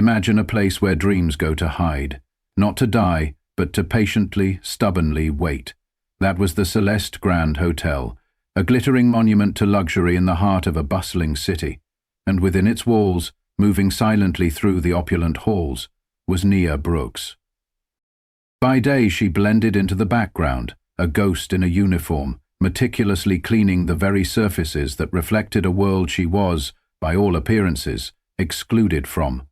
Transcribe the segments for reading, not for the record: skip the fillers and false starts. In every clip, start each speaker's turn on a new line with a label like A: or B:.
A: Imagine a place where dreams go to hide, not to die, but to patiently, stubbornly wait. That was the Celeste Grand Hotel, a glittering monument to luxury in the heart of a bustling city, and within its walls, moving silently through the opulent halls, was Nia Brooks. By day she blended into the background, a ghost in a uniform, meticulously cleaning the very surfaces that reflected a world she was, by all appearances, excluded from.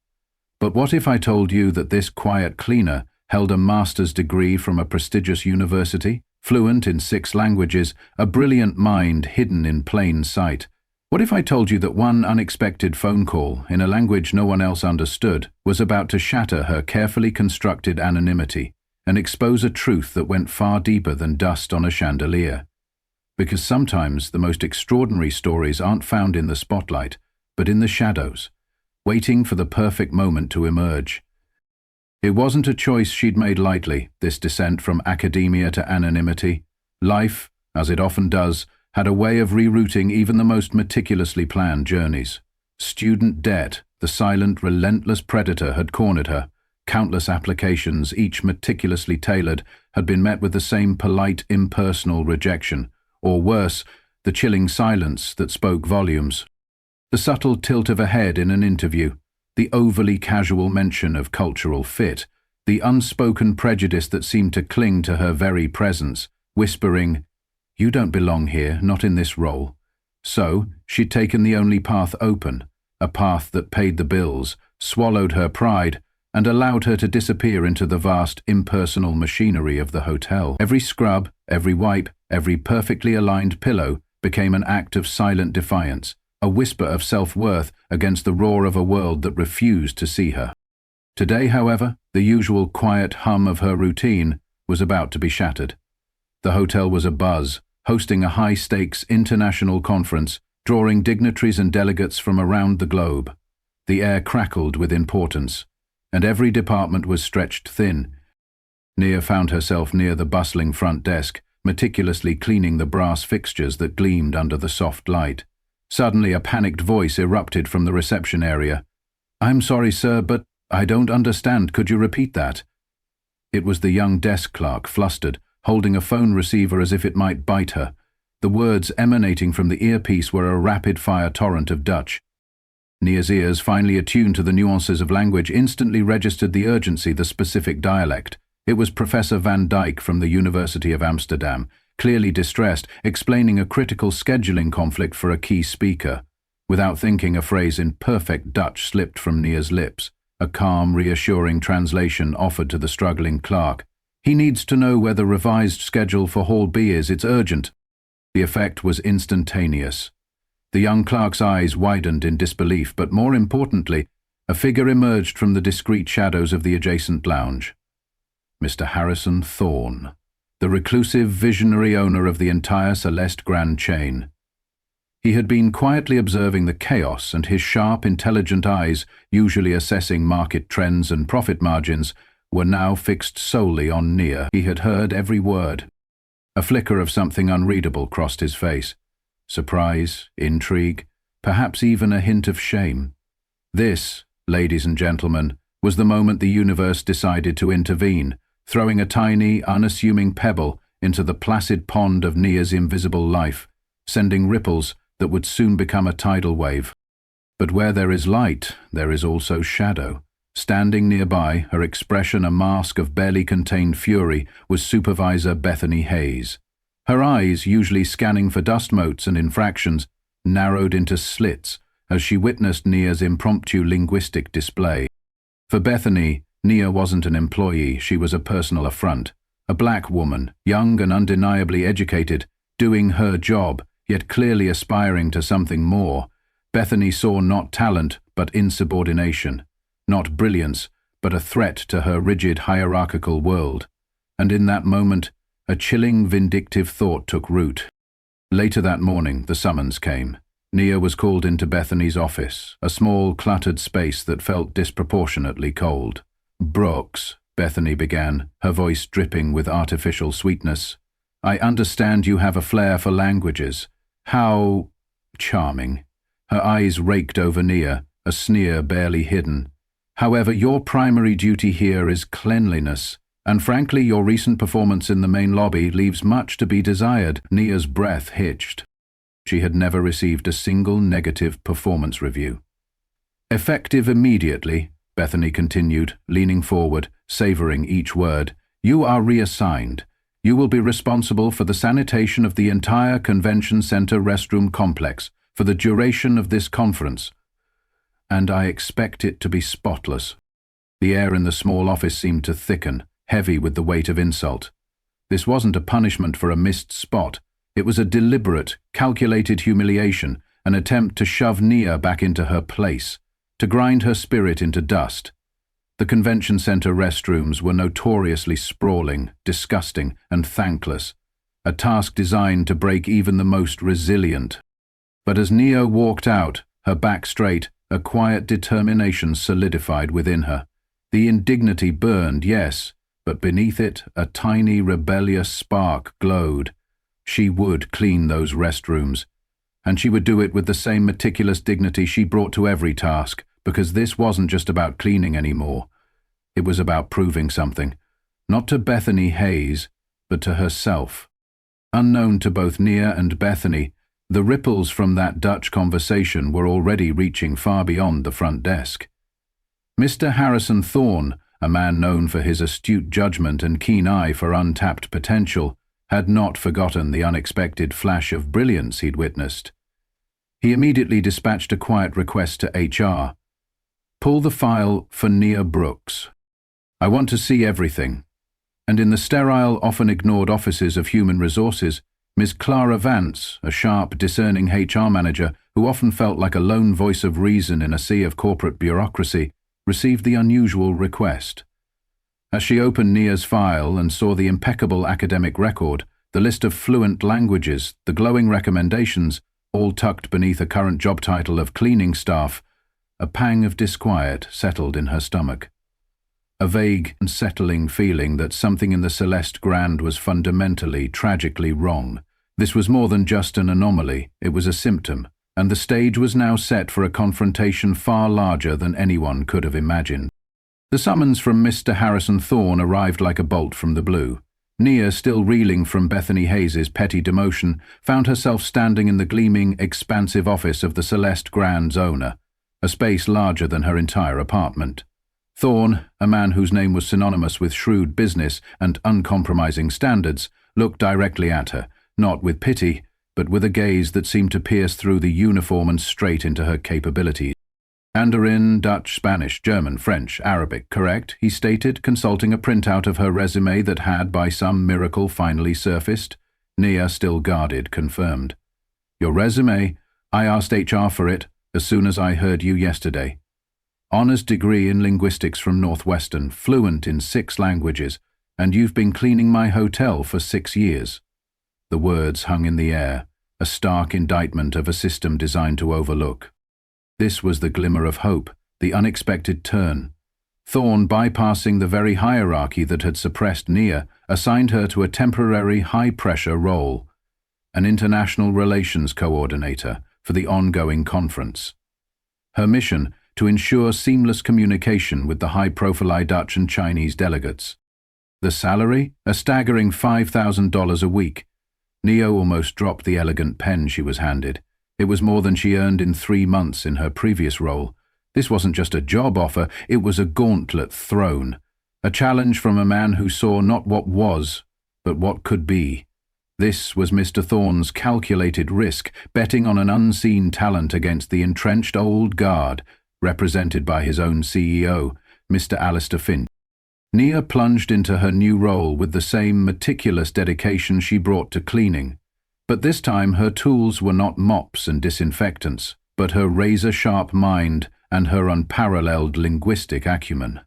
A: But what if I told you that this quiet cleaner held a master's degree from a prestigious university, fluent in 6 languages, a brilliant mind hidden in plain sight? What if I told you that one unexpected phone call, in a language no one else understood, was about to shatter her carefully constructed anonymity and expose a truth that went far deeper than dust on a chandelier? Because sometimes the most extraordinary stories aren't found in the spotlight, but in the shadows, waiting for the perfect moment to emerge. It wasn't a choice she'd made lightly, this descent from academia to anonymity. Life, as it often does, had a way of rerouting even the most meticulously planned journeys. Student debt, the silent, relentless predator, had cornered her. Countless applications, each meticulously tailored, had been met with the same polite, impersonal rejection, or worse, the chilling silence that spoke volumes. The subtle tilt of a head in an interview, the overly casual mention of cultural fit, the unspoken prejudice that seemed to cling to her very presence, whispering, "You don't belong here, not in this role." So, she'd taken the only path open, a path that paid the bills, swallowed her pride, and allowed her to disappear into the vast, impersonal machinery of the hotel. Every scrub, every wipe, every perfectly aligned pillow became an act of silent defiance, a whisper of self-worth against the roar of a world that refused to see her. Today, however, the usual quiet hum of her routine was about to be shattered. The hotel was abuzz, hosting a high-stakes international conference, drawing dignitaries and delegates from around the globe. The air crackled with importance, and every department was stretched thin. Nia found herself near the bustling front desk, meticulously cleaning the brass fixtures that gleamed under the soft light. Suddenly, a panicked voice erupted from the reception area. "I'm sorry, sir, but I don't understand. Could you repeat that?" It was the young desk clerk, flustered, holding a phone receiver as if it might bite her. The words emanating from the earpiece were a rapid-fire torrent of Dutch. Nia's ears, finally attuned to the nuances of language, instantly registered the urgency, the specific dialect. It was Professor Van Dyck from the University of Amsterdam, clearly distressed, explaining a critical scheduling conflict for a key speaker. Without thinking, a phrase in perfect Dutch slipped from Nia's lips. A calm, reassuring translation offered to the struggling clerk. "He needs to know where the revised schedule for Hall B is. It's urgent." The effect was instantaneous. The young clerk's eyes widened in disbelief, but more importantly, a figure emerged from the discreet shadows of the adjacent lounge. Mr. Harrison Thorne, the reclusive, visionary owner of the entire Celeste Grand chain. He had been quietly observing the chaos, and his sharp, intelligent eyes, usually assessing market trends and profit margins, were now fixed solely on Nia. He had heard every word. A flicker of something unreadable crossed his face. Surprise, intrigue, perhaps even a hint of shame. This, ladies and gentlemen, was the moment the universe decided to intervene, throwing a tiny, unassuming pebble into the placid pond of Nia's invisible life, sending ripples that would soon become a tidal wave. But where there is light, there is also shadow. Standing nearby, her expression a mask of barely contained fury, was Supervisor Bethany Hayes. Her eyes, usually scanning for dust motes and infractions, narrowed into slits as she witnessed Nia's impromptu linguistic display. For Bethany, Nia wasn't an employee, she was a personal affront. A black woman, young and undeniably educated, doing her job, yet clearly aspiring to something more. Bethany saw not talent, but insubordination. Not brilliance, but a threat to her rigid hierarchical world. And in that moment, a chilling, vindictive thought took root. Later that morning, the summons came. Nia was called into Bethany's office, a small, cluttered space that felt disproportionately cold. "Brooks," Bethany began, her voice dripping with artificial sweetness. "I understand you have a flair for languages. How charming." Her eyes raked over Nia, a sneer barely hidden. However, your primary duty here is cleanliness, and frankly, your recent performance in the main lobby leaves much to be desired." Nia's breath hitched. She had never received a single negative performance review. "Effective immediately," Bethany continued, leaning forward, savoring each word, "you are reassigned. You will be responsible for the sanitation of the entire convention center restroom complex for the duration of this conference. And I expect it to be spotless." The air in the small office seemed to thicken, heavy with the weight of insult. This wasn't a punishment for a missed spot. It was a deliberate, calculated humiliation, an attempt to shove Nia back into her place, to grind her spirit into dust. The convention center restrooms were notoriously sprawling, disgusting, and thankless, a task designed to break even the most resilient. But as Nia walked out, her back straight, a quiet determination solidified within her. The indignity burned, yes, but beneath it a tiny rebellious spark glowed. She would clean those restrooms, and she would do it with the same meticulous dignity she brought to every task, because this wasn't just about cleaning anymore. It was about proving something, not to Bethany Hayes, but to herself. Unknown to both Nia and Bethany, the ripples from that Dutch conversation were already reaching far beyond the front desk. Mr. Harrison Thorne, a man known for his astute judgment and keen eye for untapped potential, had not forgotten the unexpected flash of brilliance he'd witnessed. He immediately dispatched a quiet request to HR. "Pull the file for Nia Brooks. I want to see everything." And in the sterile, often ignored offices of human resources, Ms. Clara Vance, a sharp, discerning HR manager who often felt like a lone voice of reason in a sea of corporate bureaucracy, received the unusual request. As she opened Nia's file and saw the impeccable academic record, the list of fluent languages, the glowing recommendations, all tucked beneath a current job title of cleaning staff, a pang of disquiet settled in her stomach. A vague, unsettling feeling that something in the Celeste Grand was fundamentally, tragically wrong. This was more than just an anomaly, it was a symptom, and the stage was now set for a confrontation far larger than anyone could have imagined. The summons from Mr. Harrison Thorne arrived like a bolt from the blue. Nia, still reeling from Bethany Hayes's petty demotion, found herself standing in the gleaming, expansive office of the Celeste Grand's owner, a space larger than her entire apartment. Thorne, a man whose name was synonymous with shrewd business and uncompromising standards, looked directly at her, not with pity, but with a gaze that seemed to pierce through the uniform and straight into her capabilities. "Mandarin, Dutch, Spanish, German, French, Arabic, correct?" he stated, consulting a printout of her resume that had, by some miracle, finally surfaced. Nia, still guarded, confirmed. "Your resume? I asked HR for it as soon as I heard you yesterday. Honours degree in linguistics from Northwestern, fluent in 6 languages, and you've been cleaning my hotel for 6 years. The words hung in the air, a stark indictment of a system designed to overlook. This was the glimmer of hope, the unexpected turn. Thorne, bypassing the very hierarchy that had suppressed Nia, assigned her to a temporary, high-pressure role, an international relations coordinator for the ongoing conference. Her mission, to ensure seamless communication with the high-profile Dutch and Chinese delegates. The salary? A staggering $5,000 a week. Nia almost dropped the elegant pen she was handed. It was more than she earned in 3 months in her previous role. This wasn't just a job offer, it was a gauntlet thrown. A challenge from a man who saw not what was, but what could be. This was Mr. Thorne's calculated risk, betting on an unseen talent against the entrenched old guard, represented by his own CEO, Mr. Alistair Finch. Nia plunged into her new role with the same meticulous dedication she brought to cleaning. But this time her tools were not mops and disinfectants, but her razor-sharp mind and her unparalleled linguistic acumen.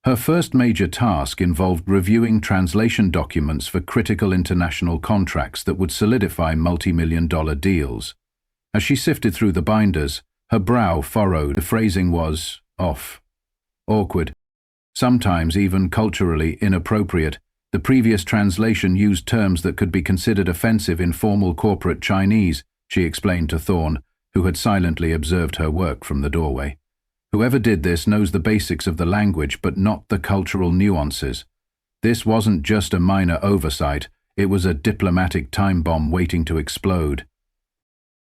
A: Her first major task involved reviewing translation documents for critical international contracts that would solidify multi-million-dollar deals. As she sifted through the binders, her brow furrowed. The phrasing was off, awkward, sometimes even culturally inappropriate. The previous translation used terms that could be considered offensive in formal corporate Chinese, she explained to Thorne, who had silently observed her work from the doorway. Whoever did this knows the basics of the language but not the cultural nuances. This wasn't just a minor oversight, it was a diplomatic time bomb waiting to explode.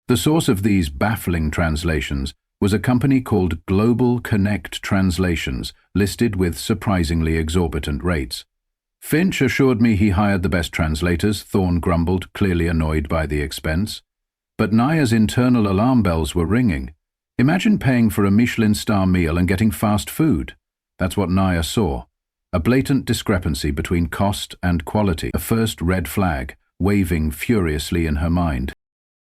A: The source of these baffling translations was a company called Global Connect Translations, listed with surprisingly exorbitant rates. Finch assured me he hired the best translators, Thorne grumbled, clearly annoyed by the expense. But Naya's internal alarm bells were ringing. Imagine paying for a Michelin star meal and getting fast food. That's what Naya saw. A blatant discrepancy between cost and quality, a first red flag, waving furiously in her mind.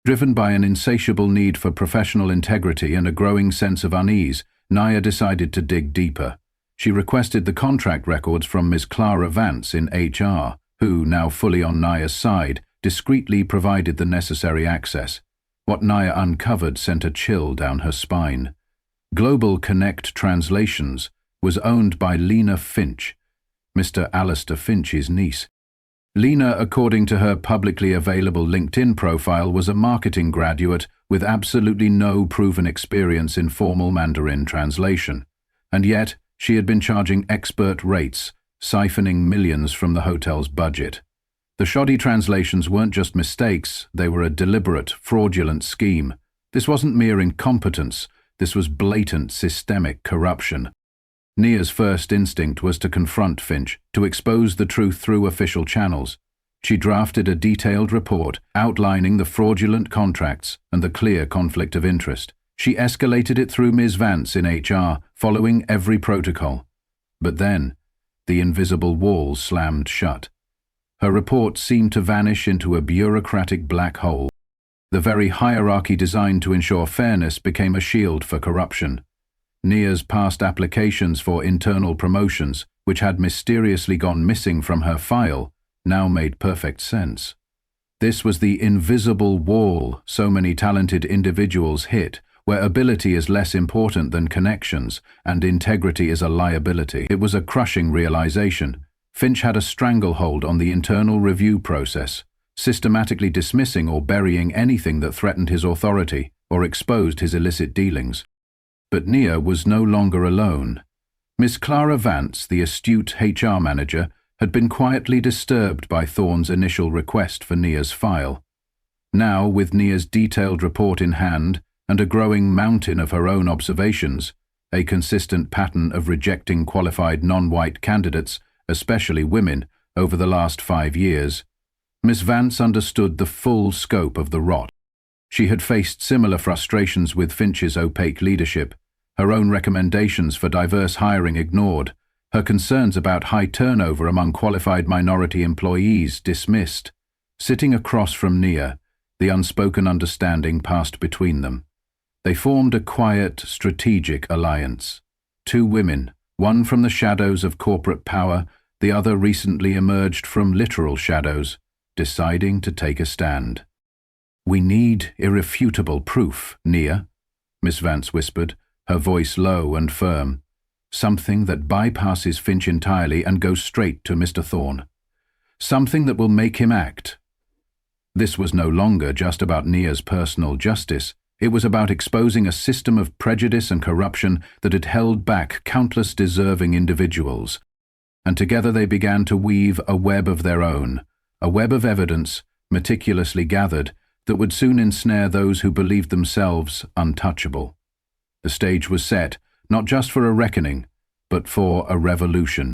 A: Driven by an insatiable need for professional integrity and a growing sense of unease, Naya decided to dig deeper. She requested the contract records from Ms. Clara Vance in HR, who, now fully on Naya's side, discreetly provided the necessary access. What Naya uncovered sent a chill down her spine. Global Connect Translations was owned by Lena Finch, Mr. Alistair Finch's niece. Lena, according to her publicly available LinkedIn profile, was a marketing graduate with absolutely no proven experience in formal Mandarin translation. And yet, she had been charging expert rates, siphoning millions from the hotel's budget. The shoddy translations weren't just mistakes, they were a deliberate, fraudulent scheme. This wasn't mere incompetence, this was blatant, systemic corruption. Nia's first instinct was to confront Finch, to expose the truth through official channels. She drafted a detailed report outlining the fraudulent contracts and the clear conflict of interest. She escalated it through Ms. Vance in HR, following every protocol. But then, the invisible wall slammed shut. Her report seemed to vanish into a bureaucratic black hole. The very hierarchy designed to ensure fairness became a shield for corruption. Nia's past applications for internal promotions, which had mysteriously gone missing from her file, now made perfect sense. This was the invisible wall so many talented individuals hit, where ability is less important than connections and integrity is a liability. It was a crushing realization. Finch had a stranglehold on the internal review process, systematically dismissing or burying anything that threatened his authority or exposed his illicit dealings. But Nia was no longer alone. Miss Clara Vance, the astute HR manager, had been quietly disturbed by Thorne's initial request for Nia's file. Now, with Nia's detailed report in hand and a growing mountain of her own observations, a consistent pattern of rejecting qualified non-white candidates, especially women, over the last 5 years, Miss Vance understood the full scope of the rot. She had faced similar frustrations with Finch's opaque leadership, her own recommendations for diverse hiring ignored, her concerns about high turnover among qualified minority employees dismissed. Sitting across from Nia, the unspoken understanding passed between them. They formed a quiet, strategic alliance. 2 women, one from the shadows of corporate power, the other recently emerged from literal shadows, deciding to take a stand. "We need irrefutable proof, Nia," Miss Vance whispered, her voice low and firm. "Something that bypasses Finch entirely and goes straight to Mr. Thorne. Something that will make him act." This was no longer just about Nia's personal justice. It was about exposing a system of prejudice and corruption that had held back countless deserving individuals. And together they began to weave a web of their own, a web of evidence, meticulously gathered, that would soon ensnare those who believed themselves untouchable. The stage was set, not just for a reckoning, but for a revolution.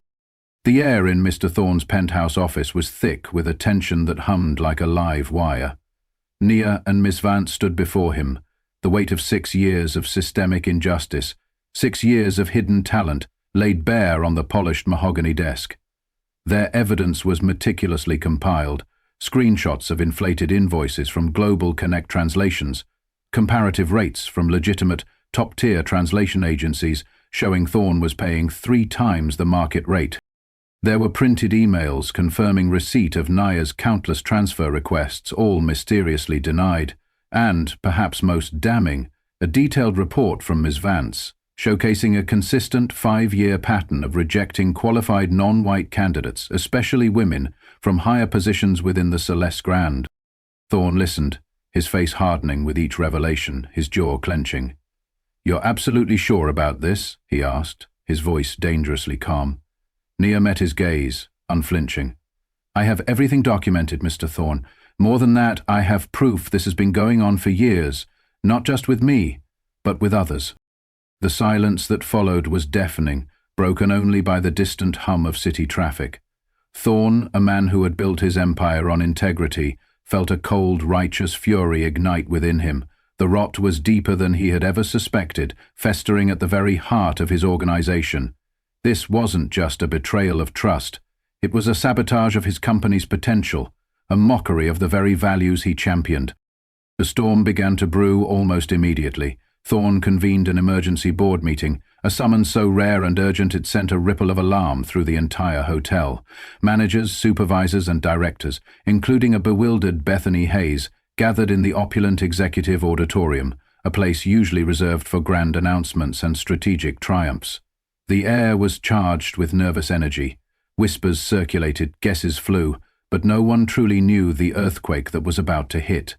A: The air in Mr. Thorne's penthouse office was thick with a tension that hummed like a live wire. Nia and Miss Vance stood before him, the weight of 6 years of systemic injustice, 6 years of hidden talent, laid bare on the polished mahogany desk. Their evidence was meticulously compiled, screenshots of inflated invoices from Global Connect Translations, comparative rates from legitimate, top-tier translation agencies showing Thorne was paying 3 times the market rate. There were printed emails confirming receipt of Nia's countless transfer requests, all mysteriously denied, and, perhaps most damning, a detailed report from Ms. Vance, showcasing a consistent 5-year pattern of rejecting qualified non-white candidates, especially women, from higher positions within the Celeste Grand. Thorne listened, his face hardening with each revelation, his jaw clenching. "You're absolutely sure about this?" he asked, his voice dangerously calm. Nia met his gaze, unflinching. "I have everything documented, Mr. Thorne. More than that, I have proof this has been going on for years, not just with me, but with others." The silence that followed was deafening, broken only by the distant hum of city traffic. Thorne, a man who had built his empire on integrity, felt a cold, righteous fury ignite within him. The rot was deeper than he had ever suspected, festering at the very heart of his organization. This wasn't just a betrayal of trust. It was a sabotage of his company's potential, a mockery of the very values he championed. The storm began to brew almost immediately. Thorne convened an emergency board meeting, a summons so rare and urgent it sent a ripple of alarm through the entire hotel. Managers, supervisors, and directors, including a bewildered Bethany Hayes, gathered in the opulent executive auditorium, a place usually reserved for grand announcements and strategic triumphs. The air was charged with nervous energy. Whispers circulated, guesses flew, but no one truly knew the earthquake that was about to hit.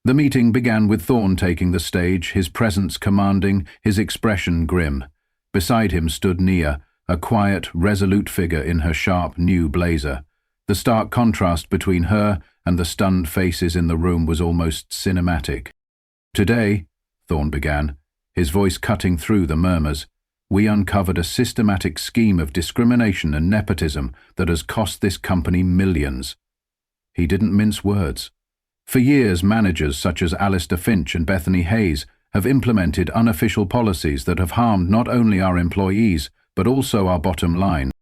A: The meeting began with Thorne taking the stage, his presence commanding, his expression grim. Beside him stood Nia, a quiet, resolute figure in her sharp, new blazer. The stark contrast between her and the stunned faces in the room was almost cinematic. "Today," Thorne began, his voice cutting through the murmurs, "we uncovered a systematic scheme of discrimination and nepotism that has cost this company millions." He didn't mince words. For years, managers such as Alistair Finch and Bethany Hayes have implemented unofficial policies that have harmed not only our employees, but also our bottom line.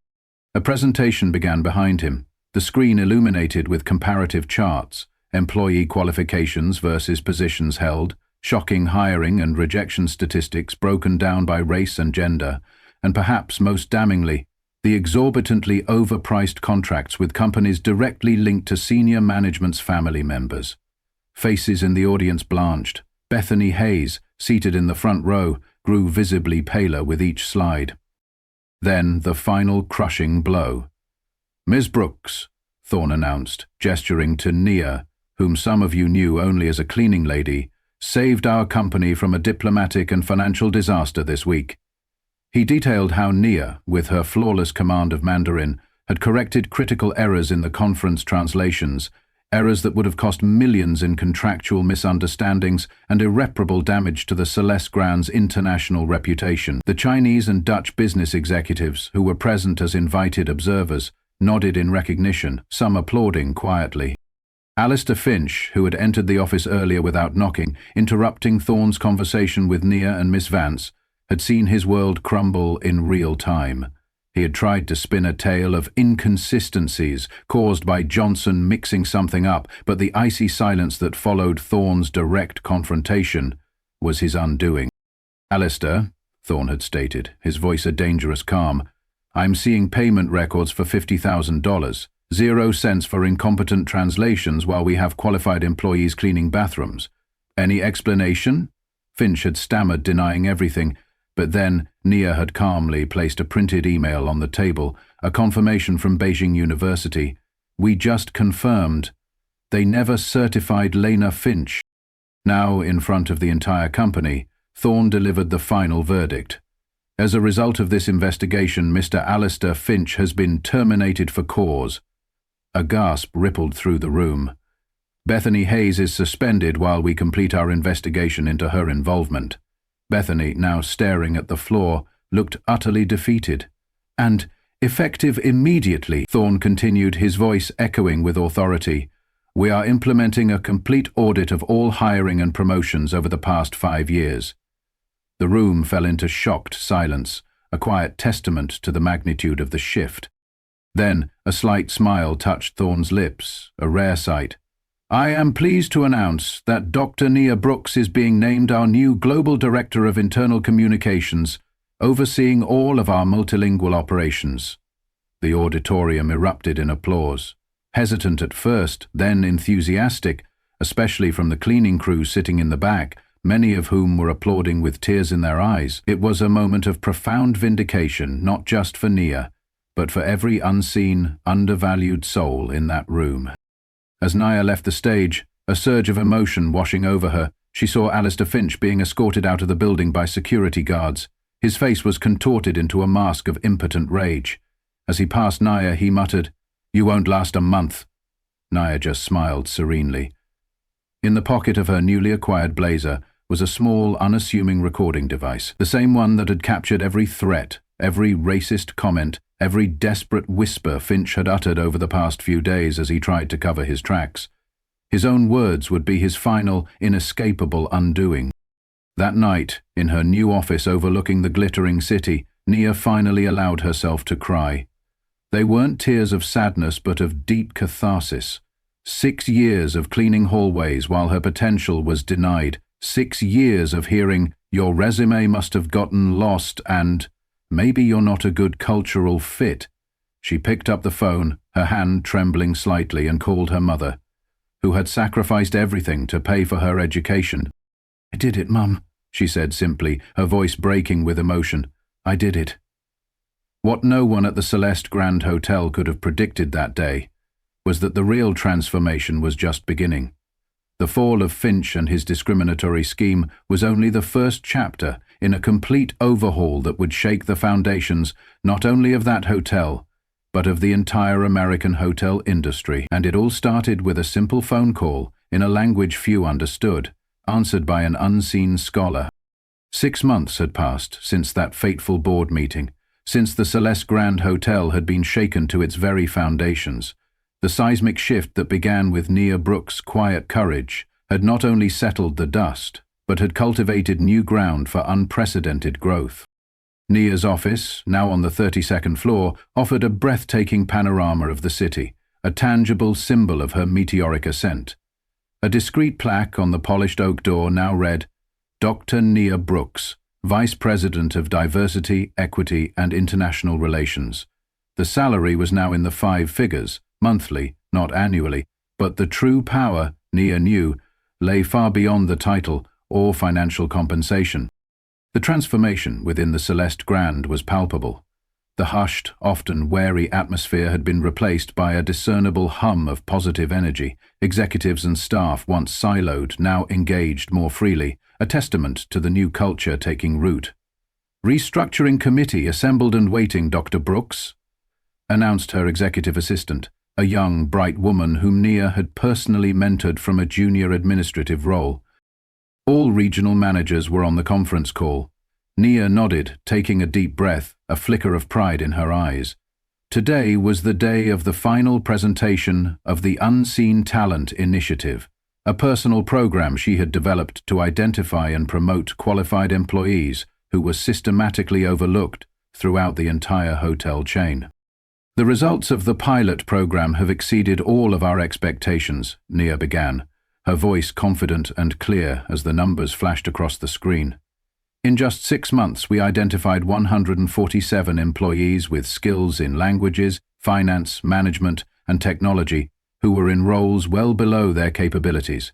A: A presentation began behind him, the screen illuminated with comparative charts, employee qualifications versus positions held, shocking hiring and rejection statistics broken down by race and gender, and perhaps most damningly, the exorbitantly overpriced contracts with companies directly linked to senior management's family members. Faces in the audience blanched. Bethany Hayes, seated in the front row, grew visibly paler with each slide. Then the final crushing blow. "Ms. Brooks," Thorne announced, gesturing to Nia, whom some of you knew only as a cleaning lady, "saved our company from a diplomatic and financial disaster this week." He detailed how Nia, with her flawless command of Mandarin, had corrected critical errors in the conference translations, errors that would have cost millions in contractual misunderstandings and irreparable damage to the Celeste Grand's international reputation. The Chinese and Dutch business executives, who were present as invited observers, nodded in recognition, some applauding quietly. Alistair Finch, who had entered the office earlier without knocking, interrupting Thorne's conversation with Nia and Miss Vance, had seen his world crumble in real time. He had tried to spin a tale of inconsistencies caused by Johnson mixing something up, but the icy silence that followed Thorne's direct confrontation was his undoing. "Alistair," Thorne had stated, his voice a dangerous calm, "I'm seeing payment records for $50,000, 0 cents for incompetent translations while we have qualified employees cleaning bathrooms. Any explanation?" Finch had stammered, denying everything, but then Nia had calmly placed a printed email on the table, a confirmation from Beijing University. "We just confirmed. They never certified Lena Finch." Now, in front of the entire company, Thorne delivered the final verdict. "As a result of this investigation, Mr. Alistair Finch has been terminated for cause." A gasp rippled through the room. "Bethany Hayes is suspended while we complete our investigation into her involvement." Bethany, now staring at the floor, looked utterly defeated. "And, effective immediately," Thorne continued, his voice echoing with authority, "we are implementing a complete audit of all hiring and promotions over the past 5 years." The room fell into shocked silence, a quiet testament to the magnitude of the shift. Then a slight smile touched Thorne's lips, a rare sight. "I am pleased to announce that Dr. Nia Brooks is being named our new Global Director of Internal Communications, overseeing all of our multilingual operations." The auditorium erupted in applause. Hesitant at first, then enthusiastic, especially from the cleaning crew sitting in the back, many of whom were applauding with tears in their eyes. It was a moment of profound vindication, not just for Nia, but for every unseen, undervalued soul in that room. As Nia left the stage, a surge of emotion washing over her, She saw Alistair Finch being escorted out of the building by security guards. His face was contorted into a mask of impotent rage. As he passed Naya, he muttered, "You won't last a month." Naya just smiled serenely. In the pocket of her newly acquired blazer was a small, unassuming recording device, the same one that had captured every threat, every racist comment, every desperate whisper Finch had uttered over the past few days as he tried to cover his tracks. His own words would be his final, inescapable undoing. That night, in her new office overlooking the glittering city, Nia finally allowed herself to cry. They weren't tears of sadness but of deep catharsis. 6 years of cleaning hallways while her potential was denied. 6 years of hearing, "Your resume must have gotten lost," and "Maybe you're not a good cultural fit." She picked up the phone, her hand trembling slightly, and called her mother, who had sacrificed everything to pay for her education. "I did it, Mum," she said simply, her voice breaking with emotion. "I did it." What no one at the Celeste Grand Hotel could have predicted that day was that the real transformation was just beginning. The fall of Finch and his discriminatory scheme was only the first chapter in a complete overhaul that would shake the foundations not only of that hotel, but of the entire American hotel industry. And it all started with a simple phone call in a language few understood, answered by an unseen scholar. 6 months had passed since that fateful board meeting, since the Celeste Grand Hotel had been shaken to its very foundations. The seismic shift that began with Nia Brooks' quiet courage had not only settled the dust, but had cultivated new ground for unprecedented growth. Nia's office, now on the 32nd floor, offered a breathtaking panorama of the city, a tangible symbol of her meteoric ascent. A discreet plaque on the polished oak door now read, "Dr. Nia Brooks, Vice President of Diversity, Equity and International Relations." The salary was now in the 5 figures, monthly, not annually, but the true power, Nia knew, lay far beyond the title or financial compensation. The transformation within the Celeste Grand was palpable. The hushed, often wary atmosphere had been replaced by a discernible hum of positive energy. Executives and staff, once siloed, now engaged more freely, a testament to the new culture taking root. "Restructuring committee assembled and waiting, Dr. Brooks," announced her executive assistant, a young, bright woman whom Nia had personally mentored from a junior administrative role. All regional managers were on the conference call. Nia nodded, taking a deep breath, a flicker of pride in her eyes. Today was the day of the final presentation of the Unseen Talent Initiative, a personal program she had developed to identify and promote qualified employees who were systematically overlooked throughout the entire hotel chain. "The results of the pilot program have exceeded all of our expectations," Nia began, her voice confident and clear as the numbers flashed across the screen. "In just 6 months, we identified 147 employees with skills in languages, finance, management, and technology who were in roles well below their capabilities.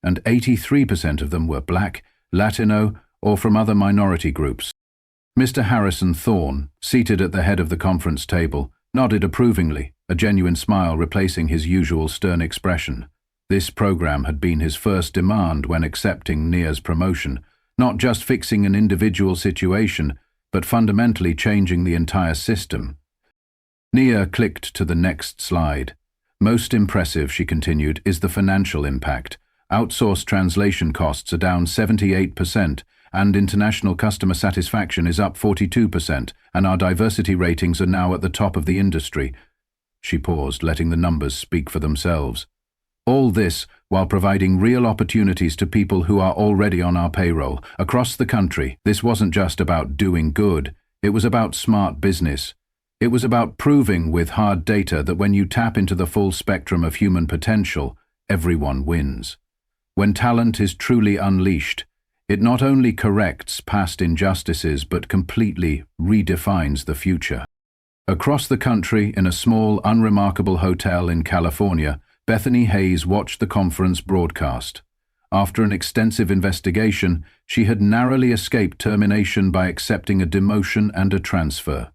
A: And 83% of them were Black, Latino, or from other minority groups." Mr. Harrison Thorne, seated at the head of the conference table, nodded approvingly, a genuine smile replacing his usual stern expression. This program had been his first demand when accepting Nia's promotion, not just fixing an individual situation, but fundamentally changing the entire system. Nia clicked to the next slide. "Most impressive," she continued, "is the financial impact. Outsourced translation costs are down 78%, and international customer satisfaction is up 42%, and our diversity ratings are now at the top of the industry." She paused, letting the numbers speak for themselves. "All this while providing real opportunities to people who are already on our payroll. Across the country, this wasn't just about doing good, it was about smart business. It was about proving with hard data that when you tap into the full spectrum of human potential, everyone wins. When talent is truly unleashed, it not only corrects past injustices but completely redefines the future." Across the country, in a small, unremarkable hotel in California, Bethany Hayes watched the conference broadcast. After an extensive investigation, she had narrowly escaped termination by accepting a demotion and a transfer.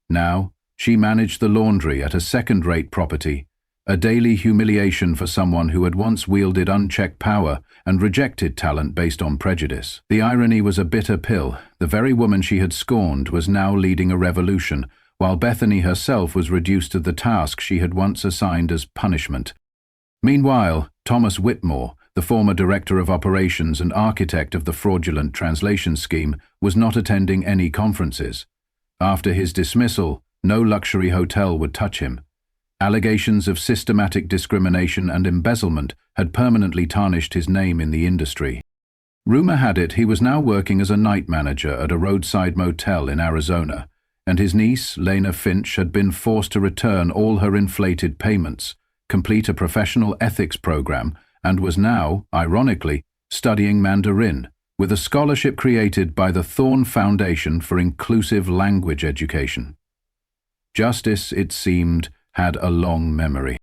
A: Now, she managed the laundry at a second-rate property, a daily humiliation for someone who had once wielded unchecked power and rejected talent based on prejudice. The irony was a bitter pill. The very woman she had scorned was now leading a revolution, while Bethany herself was reduced to the task she had once assigned as punishment. Meanwhile, Thomas Whitmore, the former director of operations and architect of the fraudulent translation scheme, was not attending any conferences. After his dismissal, no luxury hotel would touch him. Allegations of systematic discrimination and embezzlement had permanently tarnished his name in the industry. Rumor had it he was now working as a night manager at a roadside motel in Arizona, and his niece, Lena Finch, had been forced to return all her inflated payments, complete a professional ethics program, and was now, ironically, studying Mandarin, with a scholarship created by the Thorne Foundation for Inclusive Language Education. Justice, it seemed, had a long memory.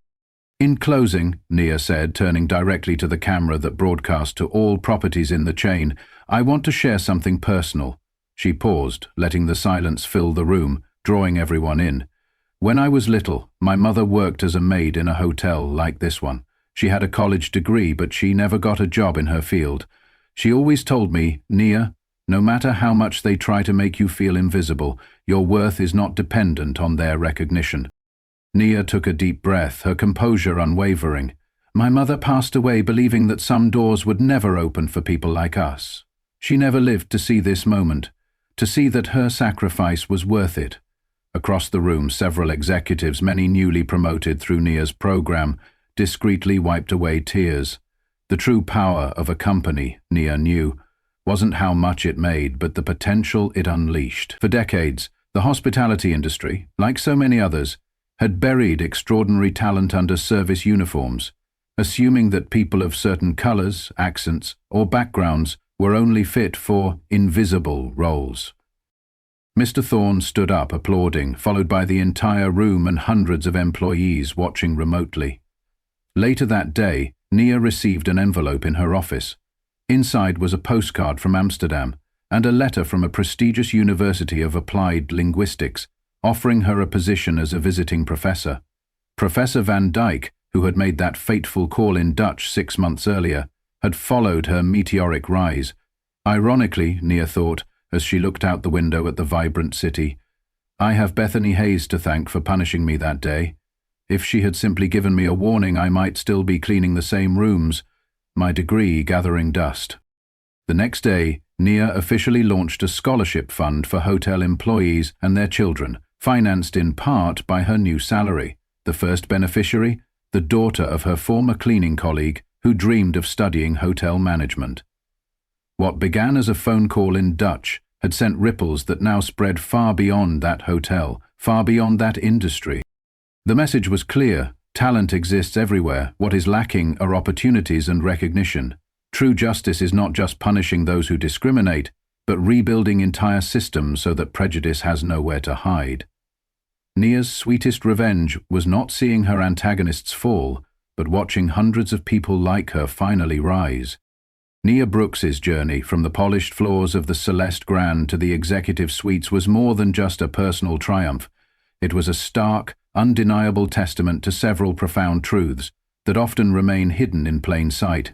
A: In closing, Nia said, turning directly to the camera that broadcast to all properties in the chain, I want to share something personal. She paused, letting the silence fill the room, drawing everyone in. When I was little, my mother worked as a maid in a hotel like this one. She had a college degree, but she never got a job in her field. She always told me, Nia, no matter how much they try to make you feel invisible, your worth is not dependent on their recognition. Nia took a deep breath, her composure unwavering. My mother passed away believing that some doors would never open for people like us. She never lived to see this moment, to see that her sacrifice was worth it. Across the room, several executives, many newly promoted through Nia's program, discreetly wiped away tears. The true power of a company, Nia knew, wasn't how much it made, but the potential it unleashed. For decades, the hospitality industry, like so many others, had buried extraordinary talent under service uniforms, assuming that people of certain colors, accents, or backgrounds were only fit for invisible roles. Mr. Thorne stood up, applauding, followed by the entire room and hundreds of employees watching remotely. Later that day, Nia received an envelope in her office. Inside was a postcard from Amsterdam and a letter from a prestigious university of applied linguistics, offering her a position as a visiting professor. Professor Van Dyke, who had made that fateful call in Dutch 6 months earlier, had followed her meteoric rise. Ironically, Nia thought, as she looked out the window at the vibrant city, I have Bethany Hayes to thank for punishing me that day. If she had simply given me a warning, I might still be cleaning the same rooms, my degree gathering dust. The next day, Nia officially launched a scholarship fund for hotel employees and their children, financed in part by her new salary. The first beneficiary, the daughter of her former cleaning colleague who dreamed of studying hotel management. What began as a phone call in Dutch had sent ripples that now spread far beyond that hotel, far beyond that industry. The message was clear: talent exists everywhere. What is lacking are opportunities and recognition. True justice is not just punishing those who discriminate, but rebuilding entire systems so that prejudice has nowhere to hide. Nia's sweetest revenge was not seeing her antagonists fall, but watching hundreds of people like her finally rise. Nia Brooks's journey from the polished floors of the Celeste Grand to the executive suites was more than just a personal triumph. It was a stark, undeniable testament to several profound truths that often remain hidden in plain sight.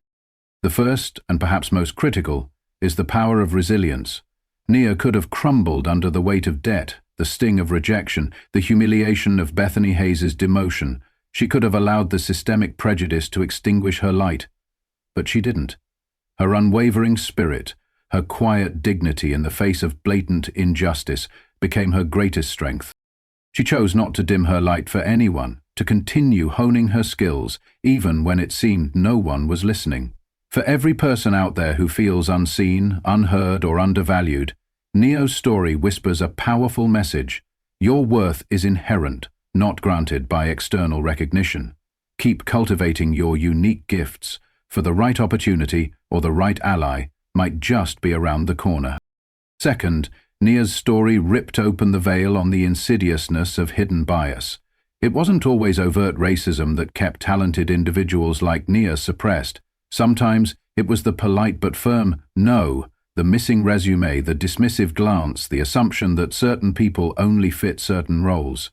A: The first, and perhaps most critical, is the power of resilience. Nia could have crumbled under the weight of debt, the sting of rejection, the humiliation of Bethany Hayes's demotion. She could have allowed the systemic prejudice to extinguish her light. But she didn't. Her unwavering spirit, her quiet dignity in the face of blatant injustice, became her greatest strength. She chose not to dim her light for anyone, to continue honing her skills, even when it seemed no one was listening. For every person out there who feels unseen, unheard, or undervalued, Nia's story whispers a powerful message. Your worth is inherent, not granted by external recognition. Keep cultivating your unique gifts, for the right opportunity or the right ally might just be around the corner. Second, Nia's story ripped open the veil on the insidiousness of hidden bias. It wasn't always overt racism that kept talented individuals like Nia suppressed. Sometimes it was the polite but firm no, the missing resume, the dismissive glance, the assumption that certain people only fit certain roles.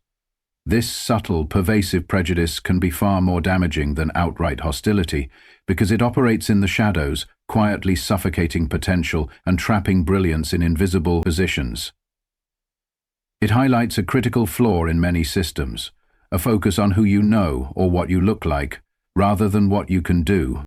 A: This subtle, pervasive prejudice can be far more damaging than outright hostility, because it operates in the shadows, quietly suffocating potential and trapping brilliance in invisible positions. It highlights a critical flaw in many systems, a focus on who you know or what you look like, rather than what you can do.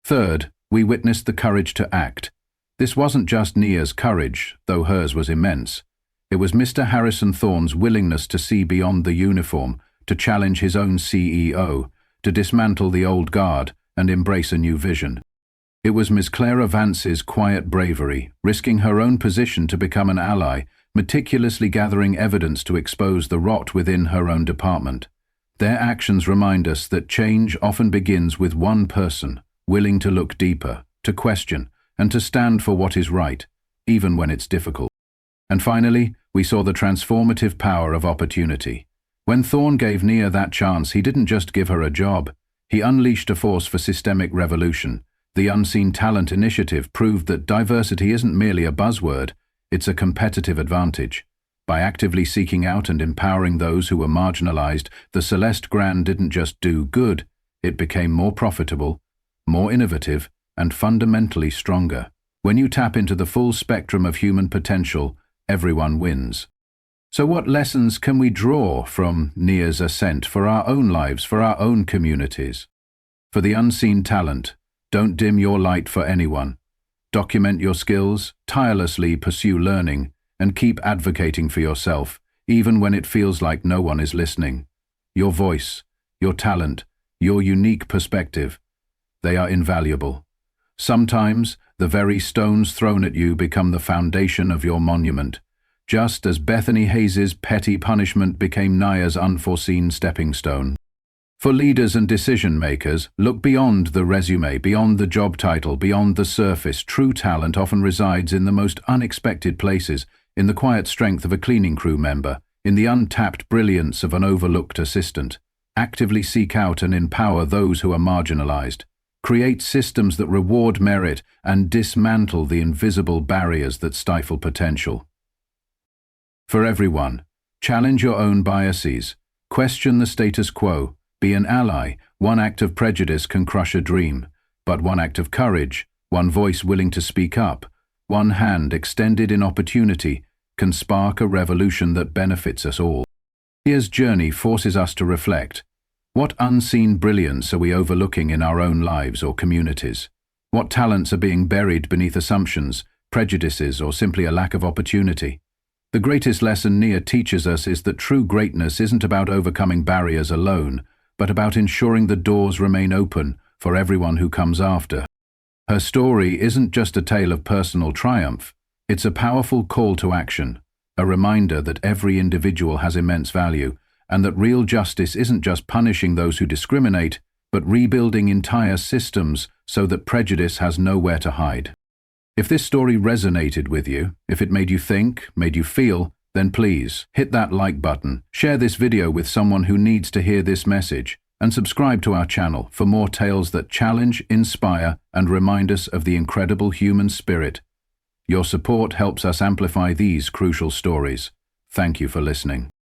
A: Third, we witnessed the courage to act. This wasn't just Nia's courage, though hers was immense. It was Mr. Harrison Thorne's willingness to see beyond the uniform, to challenge his own CEO, to dismantle the old guard and embrace a new vision. It was Ms. Clara Vance's quiet bravery, risking her own position to become an ally, meticulously gathering evidence to expose the rot within her own department. Their actions remind us that change often begins with one person, willing to look deeper, to question, and to stand for what is right, even when it's difficult. And finally, we saw the transformative power of opportunity. When Thorne gave Nia that chance, he didn't just give her a job. He unleashed a force for systemic revolution. The Unseen Talent Initiative proved that diversity isn't merely a buzzword, it's a competitive advantage. By actively seeking out and empowering those who were marginalized, the Celeste Grand didn't just do good, it became more profitable, more innovative, and fundamentally stronger. When you tap into the full spectrum of human potential, everyone wins. So what lessons can we draw from Nia's ascent for our own lives, for our own communities? For the unseen talent, don't dim your light for anyone. Document your skills, tirelessly pursue learning, and keep advocating for yourself, even when it feels like no one is listening. Your voice, your talent, your unique perspective, they are invaluable. Sometimes, the very stones thrown at you become the foundation of your monument, just as Bethany Hayes's petty punishment became Nia's unforeseen stepping stone. For leaders and decision-makers, look beyond the resume, beyond the job title, beyond the surface. True talent often resides in the most unexpected places, in the quiet strength of a cleaning crew member, in the untapped brilliance of an overlooked assistant. Actively seek out and empower those who are marginalized. Create systems that reward merit and dismantle the invisible barriers that stifle potential. For everyone, challenge your own biases. Question the status quo. Be an ally. One act of prejudice can crush a dream, but one act of courage, one voice willing to speak up, one hand extended in opportunity, can spark a revolution that benefits us all. Nia's journey forces us to reflect. What unseen brilliance are we overlooking in our own lives or communities? What talents are being buried beneath assumptions, prejudices, or simply a lack of opportunity? The greatest lesson Nia teaches us is that true greatness isn't about overcoming barriers alone, but about ensuring the doors remain open for everyone who comes after. Her story isn't just a tale of personal triumph, it's a powerful call to action, a reminder that every individual has immense value, and that real justice isn't just punishing those who discriminate, but rebuilding entire systems so that prejudice has nowhere to hide. If this story resonated with you, if it made you think, made you feel, then please hit that like button, share this video with someone who needs to hear this message, and subscribe to our channel for more tales that challenge, inspire, and remind us of the incredible human spirit. Your support helps us amplify these crucial stories. Thank you for listening.